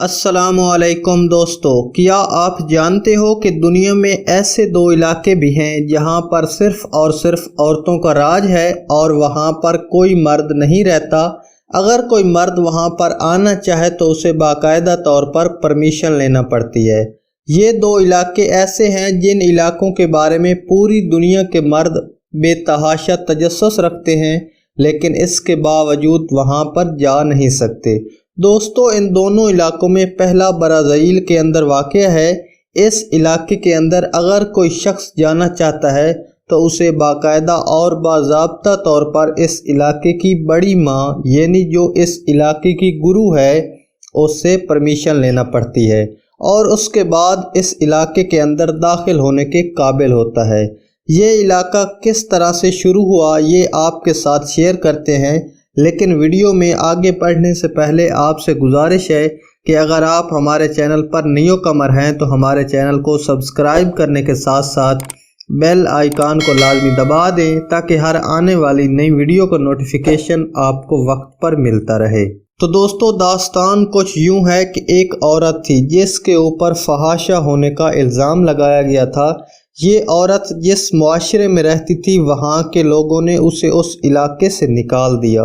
السلام علیکم دوستو، کیا آپ جانتے ہو کہ دنیا میں ایسے دو علاقے بھی ہیں جہاں پر صرف اور صرف عورتوں کا راج ہے اور وہاں پر کوئی مرد نہیں رہتا۔ اگر کوئی مرد وہاں پر آنا چاہے تو اسے باقاعدہ طور پر پرمیشن لینا پڑتی ہے۔ یہ دو علاقے ایسے ہیں جن علاقوں کے بارے میں پوری دنیا کے مرد بے تحاشا تجسس رکھتے ہیں، لیکن اس کے باوجود وہاں پر جا نہیں سکتے۔ دوستو، ان دونوں علاقوں میں پہلا برازیل کے اندر واقع ہے۔ اس علاقے کے اندر اگر کوئی شخص جانا چاہتا ہے تو اسے باقاعدہ اور باضابطہ طور پر اس علاقے کی بڑی ماں یعنی جو اس علاقے کی گرو ہے اس سے پرمیشن لینا پڑتی ہے، اور اس کے بعد اس علاقے کے اندر داخل ہونے کے قابل ہوتا ہے۔ یہ علاقہ کس طرح سے شروع ہوا یہ آپ کے ساتھ شیئر کرتے ہیں، لیکن ویڈیو میں آگے بڑھنے سے پہلے آپ سے گزارش ہے کہ اگر آپ ہمارے چینل پر نیو کمر ہیں تو ہمارے چینل کو سبسکرائب کرنے کے ساتھ ساتھ بیل آئیکن کو لازمی دبا دیں تاکہ ہر آنے والی نئی ویڈیو کا نوٹیفیکیشن آپ کو وقت پر ملتا رہے۔ تو دوستو، داستان کچھ یوں ہے کہ ایک عورت تھی جس کے اوپر فحاشہ ہونے کا الزام لگایا گیا تھا۔ یہ عورت جس معاشرے میں رہتی تھی وہاں کے لوگوں نے اسے اس علاقے سے نکال دیا۔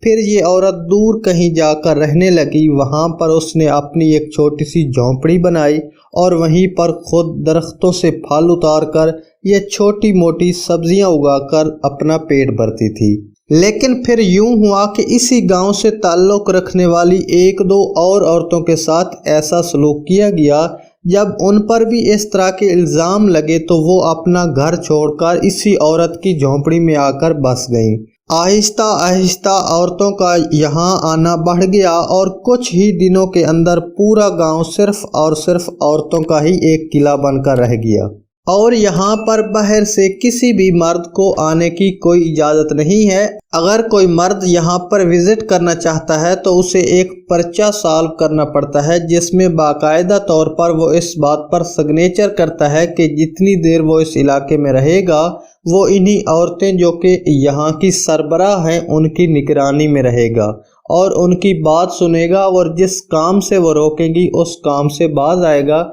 پھر یہ عورت دور کہیں جا کر رہنے لگی۔ وہاں پر اس نے اپنی ایک چھوٹی سی جھونپڑی بنائی اور وہیں پر خود درختوں سے پھل اتار کر یہ چھوٹی موٹی سبزیاں اگا کر اپنا پیٹ بھرتی تھی۔ لیکن پھر یوں ہوا کہ اسی گاؤں سے تعلق رکھنے والی ایک دو اور عورتوں کے ساتھ ایسا سلوک کیا گیا۔ جب ان پر بھی اس طرح کے الزام لگے تو وہ اپنا گھر چھوڑ کر اسی عورت کی جھونپڑی میں آ کر بس گئیں۔ آہستہ آہستہ عورتوں کا یہاں آنا بڑھ گیا اور کچھ ہی دنوں کے اندر پورا گاؤں صرف اور صرف عورتوں کا ہی ایک قلعہ بن کر رہ گیا، اور یہاں پر باہر سے کسی بھی مرد کو آنے کی کوئی اجازت نہیں ہے۔ اگر کوئی مرد یہاں پر وزٹ کرنا چاہتا ہے تو اسے ایک پرچہ سالو کرنا پڑتا ہے جس میں باقاعدہ طور پر وہ اس بات پر سگنیچر کرتا ہے کہ جتنی دیر وہ اس علاقے میں رہے گا وہ انہی عورتیں جو کہ یہاں کی سربراہ ہیں ان کی نگرانی میں رہے گا اور ان کی بات سنے گا، اور جس کام سے وہ روکیں گی اس کام سے باز آئے گا۔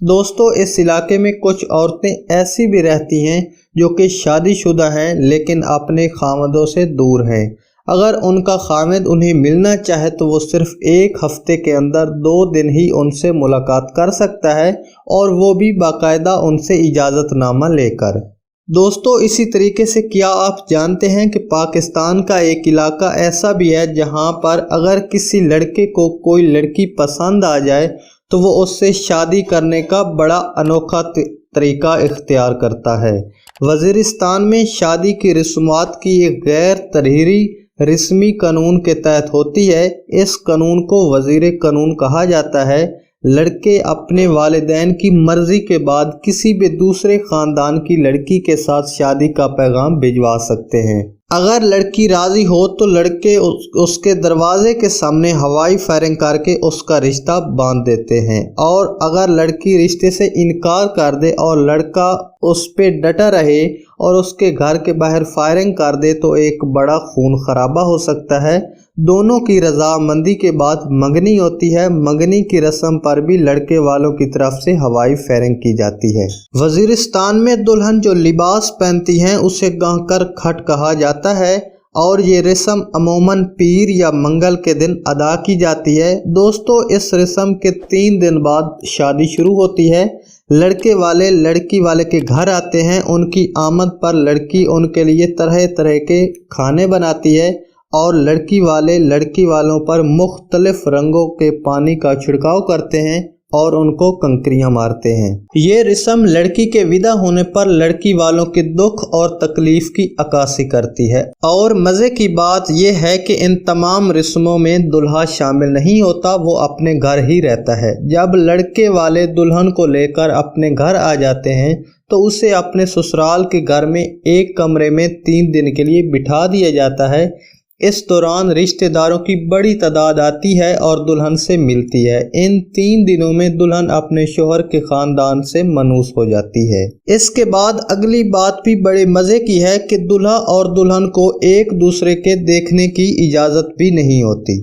دوستو، اس علاقے میں کچھ عورتیں ایسی بھی رہتی ہیں جو کہ شادی شدہ ہیں لیکن اپنے خامدوں سے دور ہیں۔ اگر ان کا خامد انہیں ملنا چاہے تو وہ صرف ایک ہفتے کے اندر 2 دن ہی ان سے ملاقات کر سکتا ہے، اور وہ بھی باقاعدہ ان سے اجازت نامہ لے کر۔ دوستو، اسی طریقے سے کیا آپ جانتے ہیں کہ پاکستان کا ایک علاقہ ایسا بھی ہے جہاں پر اگر کسی لڑکے کو کوئی لڑکی پسند آ جائے تو وہ اس سے شادی کرنے کا بڑا انوکھا طریقہ اختیار کرتا ہے۔ وزیرستان میں شادی کی رسومات کی ایک غیر تحریری رسمی قانون کے تحت ہوتی ہے۔ اس قانون کو وزیر قانون کہا جاتا ہے۔ لڑکے اپنے والدین کی مرضی کے بعد کسی بھی دوسرے خاندان کی لڑکی کے ساتھ شادی کا پیغام بھجوا سکتے ہیں۔ اگر لڑکی راضی ہو تو لڑکے اس کے دروازے کے سامنے ہوائی فائرنگ کر کے اس کا رشتہ باندھ دیتے ہیں، اور اگر لڑکی رشتے سے انکار کر دے اور لڑکا اس پہ ڈٹا رہے اور اس کے گھر کے باہر فائرنگ کر دے تو ایک بڑا خون خرابہ ہو سکتا ہے۔ دونوں کی رضامندی کے بعد منگنی ہوتی ہے۔ منگنی کی رسم پر بھی لڑکے والوں کی طرف سے ہوائی فائرنگ کی جاتی ہے۔ وزیرستان میں دلہن جو لباس پہنتی ہیں اسے گاہ کر کھٹ کہا جاتا ہے، اور یہ رسم عموماً پیر یا منگل کے دن ادا کی جاتی ہے۔ دوستو، اس رسم کے 3 دن بعد شادی شروع ہوتی ہے۔ لڑکے والے لڑکی والے کے گھر آتے ہیں۔ ان کی آمد پر لڑکی ان کے لیے طرح طرح کے کھانے بناتی ہے، اور لڑکی والے لڑکی والوں پر مختلف رنگوں کے پانی کا چھڑکاؤ کرتے ہیں اور ان کو کنکریاں مارتے ہیں۔ یہ رسم لڑکی کے ودا ہونے پر لڑکی والوں کے دکھ اور تکلیف کی عکاسی کرتی ہے۔ اور مزے کی بات یہ ہے کہ ان تمام رسموں میں دلہا شامل نہیں ہوتا، وہ اپنے گھر ہی رہتا ہے۔ جب لڑکے والے دلہن کو لے کر اپنے گھر آ جاتے ہیں تو اسے اپنے سسرال کے گھر میں ایک کمرے میں 3 دن کے لیے بٹھا دیا جاتا ہے۔ اس دوران رشتہ داروں کی بڑی تعداد آتی ہے اور دلہن سے ملتی ہے۔ ان 3 دنوں میں دلہن اپنے شوہر کے خاندان سے مانوس ہو جاتی ہے۔ اس کے بعد اگلی بات بھی بڑے مزے کی ہے کہ دلہا اور دلہن کو ایک دوسرے کے دیکھنے کی اجازت بھی نہیں ہوتی۔